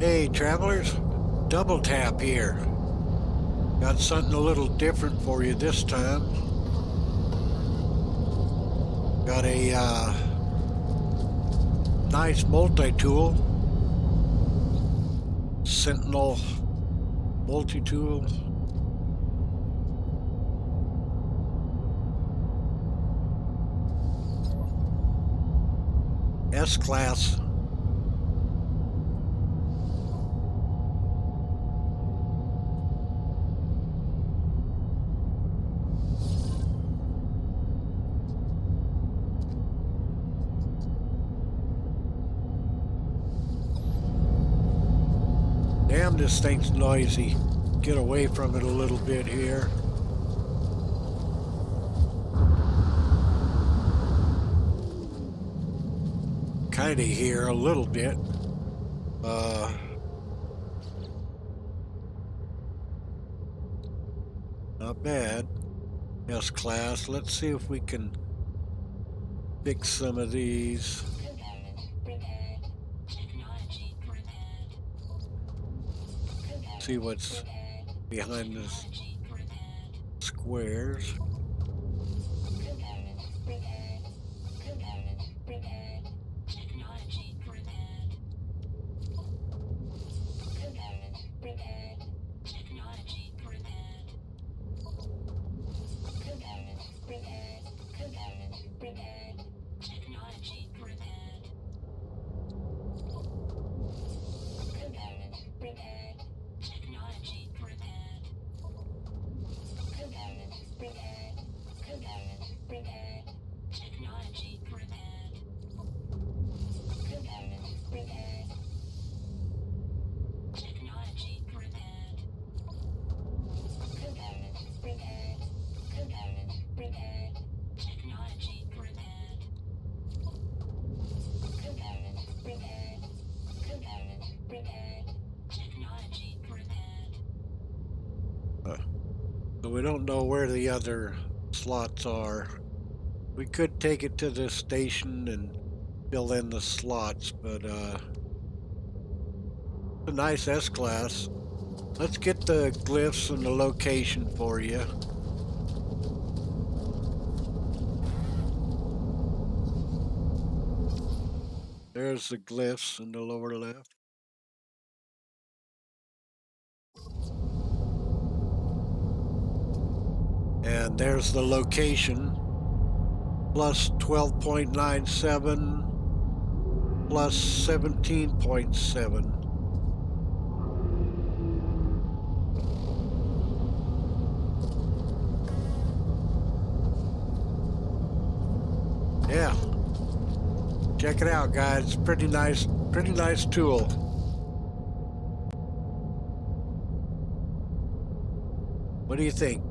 Hey travelers, double tap here. Got something a little different for you this time. Got a nice multi-tool, Sentinel multi-tool. S-class. Damn, this thing's noisy. Get away from it a little bit here. Kinda here a little bit. Not bad. S-class. Let's see if we can fix some of these. See what's behind the squares. So we don't know where the other slots are. We could take it to the station and fill in the slots, but it's a nice S-class. Let's get the glyphs and the location for you. There's the glyphs in the lower left. And there's the location. Plus 12.97, plus 17.7. Yeah. Check it out, guys. Pretty nice tool. What do you think?